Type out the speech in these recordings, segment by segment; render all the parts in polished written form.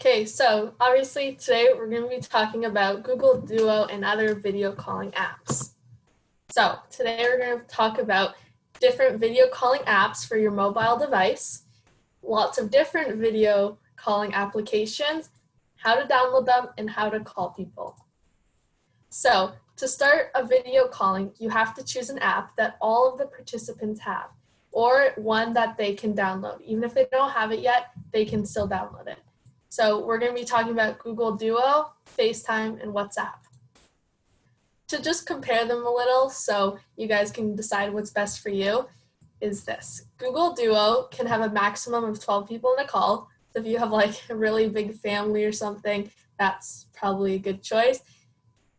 Okay, so obviously today we're going to be talking about Google Duo and other video calling apps. So today we're going to talk about different video calling apps for your mobile device, lots of different video calling applications, how to download them, and how to call people. So to start a video calling, you have to choose an app that all of the participants have, or one that they can download. Even if they don't have it yet, they can still download it. So we're going to be talking about Google Duo, FaceTime, and WhatsApp. To just compare them a little so you guys can decide what's best for you is this. Google Duo can have a maximum of 12 people in a call. So if you have like a really big family or something, that's probably a good choice.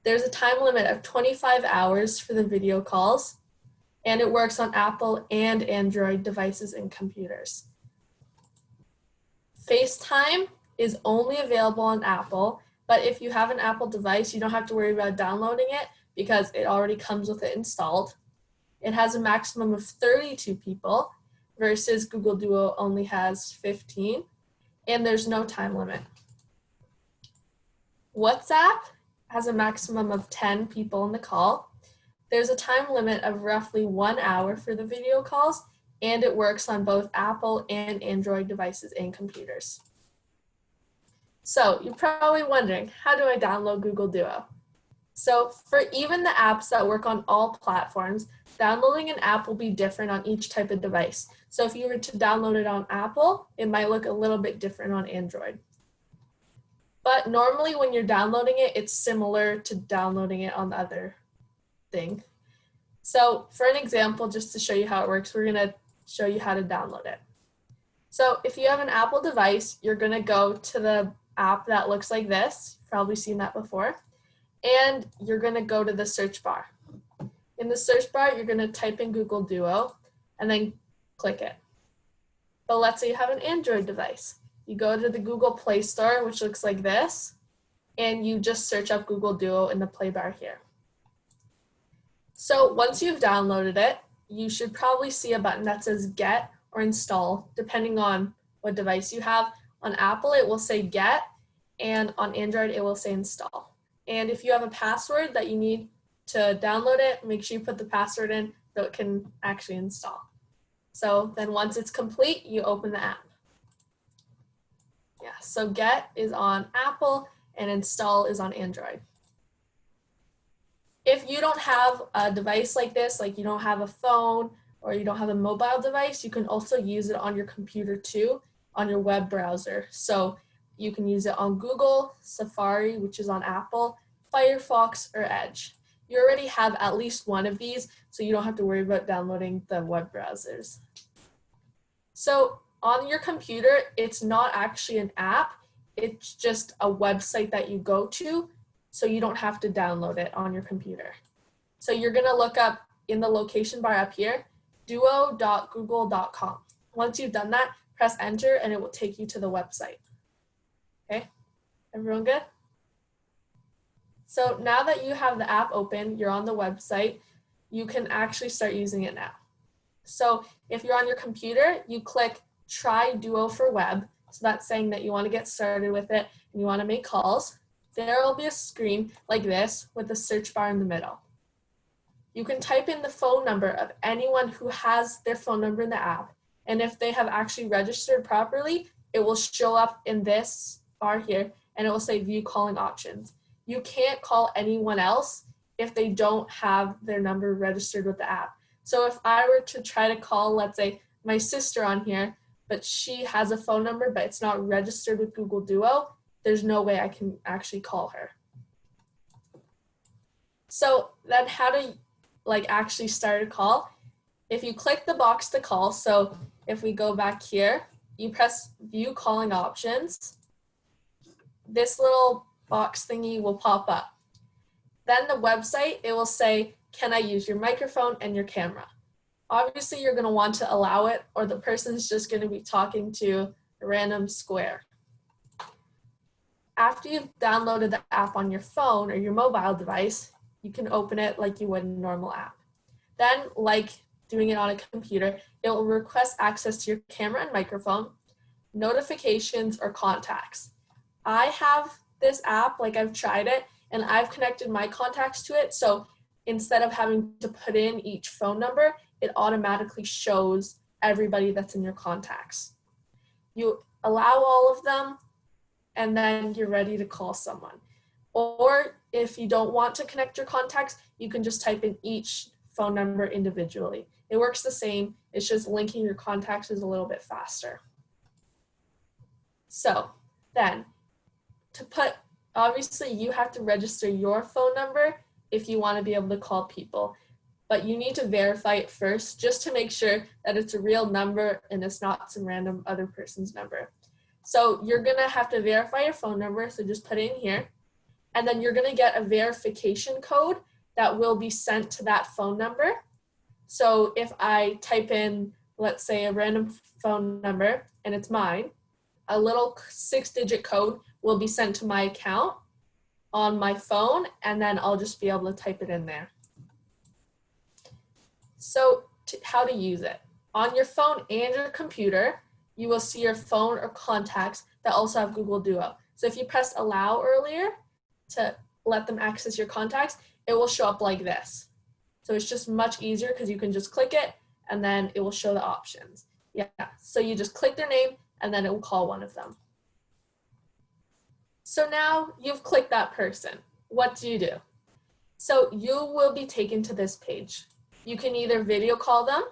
There's a time limit of 25 hours for the video calls, and it works on Apple and Android devices and computers. FaceTime is only available on Apple, but if you have an Apple device, you don't have to worry about downloading it because it already comes with it installed. It has a maximum of 32 people versus Google Duo only has 15, and there's no time limit. WhatsApp has a maximum of 10 people in the call. There's a time limit of roughly 1 hour for the video calls, and it works on both Apple and Android devices and computers. So you're probably wondering, how do I download Google Duo? So for even the apps that work on all platforms, downloading an app will be different on each type of device. So if you were to download it on Apple, it might look a little bit different on Android. But normally when you're downloading it, it's similar to downloading it on the other thing. So for an example, just to show you how it works, we're going to show you how to download it. So if you have an Apple device, you're going to go to the app that looks like this. You've probably seen that before. And you're going to go to the search bar. In the search bar, you're going to type in Google Duo and then click it. But let's say you have an Android device. You go to the Google Play Store, which looks like this, and you just search up Google Duo in the play bar here. So once you've downloaded it, you should probably see a button that says Get or Install, depending on what device you have. On Apple, it will say Get, and on Android, it will say Install. And if you have a password that you need to download it, make sure you put the password in so it can actually install. So then once it's complete, you open the app. Yeah, so Get is on Apple and Install is on Android. If you don't have a device like this, like you don't have a phone or you don't have a mobile device, you can also use it on your computer too, on your web browser. So you can use it on Google, Safari, which is on Apple, Firefox, or Edge. You already have at least one of these, so you don't have to worry about downloading the web browsers. So on your computer, it's not actually an app, it's just a website that you go to, so you don't have to download it on your computer. So you're gonna look up in the location bar up here, duo.google.com. Once you've done that, press enter and it will take you to the website. Okay, everyone good? So now that you have the app open, you're on the website, you can actually start using it now. So if you're on your computer, you click Try Duo for Web. So that's saying that you want to get started with it and you want to make calls. There will be a screen like this with a search bar in the middle. You can type in the phone number of anyone who has their phone number in the app. And if they have actually registered properly, it will show up in this bar here and it will say View Calling Options. You can't call anyone else if they don't have their number registered with the app. So if I were to try to call, let's say, my sister on here, but she has a phone number, but it's not registered with Google Duo, there's no way I can actually call her. So then how to actually start a call? If you click the box to call, so if we go back here, you press View Calling Options, this little box thingy will pop up. Then the website, it will say, can I use your microphone and your camera? Obviously, you're going to want to allow it or the person's just going to be talking to a random square. After you've downloaded the app on your phone or your mobile device, you can open it like you would a normal app. Then, like doing it on a computer, it will request access to your camera and microphone, notifications, or contacts. I have this app, like I've tried it, and I've connected my contacts to it. So instead of having to put in each phone number, it automatically shows everybody that's in your contacts. You allow all of them, and then you're ready to call someone. Or if you don't want to connect your contacts, you can just type in each phone number individually. It works the same, it's just linking your contacts is a little bit faster. So then, obviously you have to register your phone number if you want to be able to call people, but you need to verify it first just to make sure that it's a real number and it's not some random other person's number. So you're gonna have to verify your phone number, so just put it in here, and then you're gonna get a verification code that will be sent to that phone number. So if I type in, let's say, a random phone number and it's mine, a little 6-digit code will be sent to my account on my phone, and then I'll just be able to type it in there. So how to use it. On your phone and your computer, you will see your phone or contacts that also have Google Duo. So if you pressed allow earlier to let them access your contacts, it will show up like this. So it's just much easier because you can just click it and then it will show the options. Yeah, so you just click their name and then it will call one of them. So now you've clicked that person. What do you do? So you will be taken to this page. You can either video call them,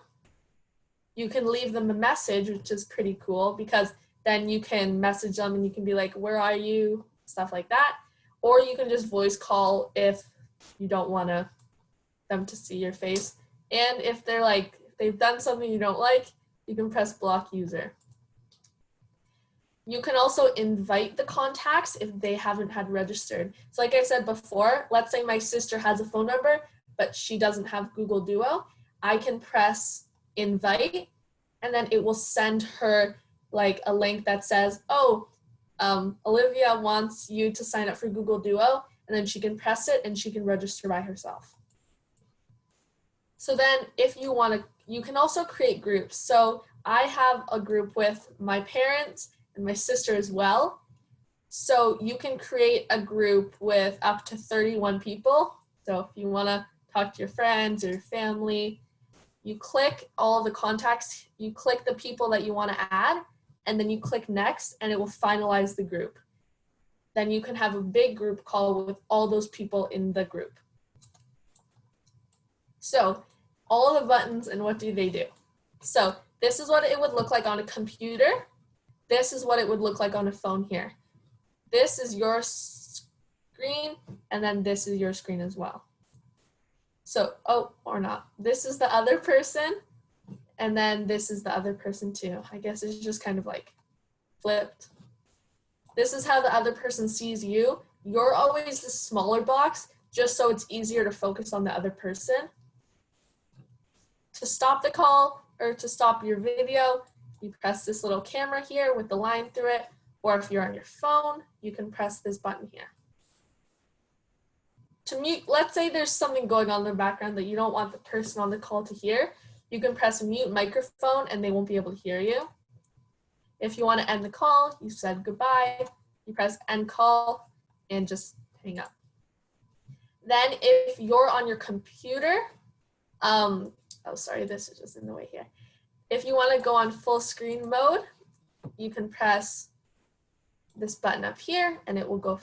you can leave them a message, which is pretty cool because then you can message them and you can be like, where are you? Stuff like that. Or you can just voice call if you don't want them to see your face. And if they've done something you don't like, you can press block user. You can also invite the contacts if they haven't had registered. So like I said before, let's say my sister has a phone number, but she doesn't have Google Duo. I can press invite, and then it will send her like a link that says, oh, Olivia wants you to sign up for Google Duo, and then she can press it and she can register by herself. So then if you want to, you can also create groups. So I have a group with my parents and my sister as well. So you can create a group with up to 31 people. So if you want to talk to your friends or your family, you click all the contacts, you click the people that you want to add, and then you click next and it will finalize the group. Then you can have a big group call with all those people in the group. So all the buttons, and what do they do? So this is what it would look like on a computer. This is what it would look like on a phone here. This is your screen, and then this is your screen as well. So, oh, or not. This is the other person, and then this is the other person too. I guess it's just kind of like flipped. This is how the other person sees you. You're always the smaller box, just so it's easier to focus on the other person. To stop the call or to stop your video, you press this little camera here with the line through it, or if you're on your phone, you can press this button here. To mute, let's say there's something going on in the background that you don't want the person on the call to hear, you can press mute microphone and they won't be able to hear you. If you want to end the call, you said goodbye, you press end call and just hang up. Then if you're on your computer, oh sorry, this is just in the way here. If you want to go on full screen mode, you can press this button up here and it will go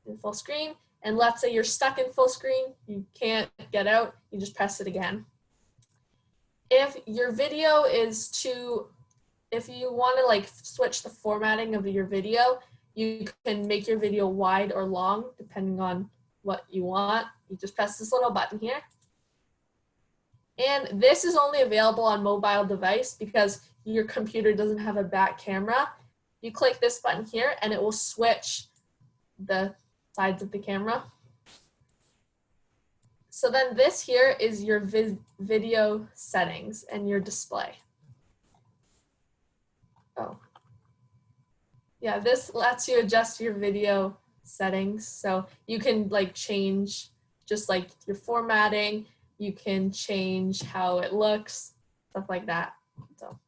in full screen. And let's say you're stuck in full screen, you can't get out, you just press it again. If your video is if you want to like switch the formatting of your video, you can make your video wide or long depending on what you want. You just press this little button here. And this is only available on mobile device because your computer doesn't have a back camera. You click this button here and it will switch the sides of the camera. So then this here is your video settings and your display. Oh. Yeah, this lets you adjust your video settings. So you can like change just like your formatting, you can change how it looks, stuff like that. So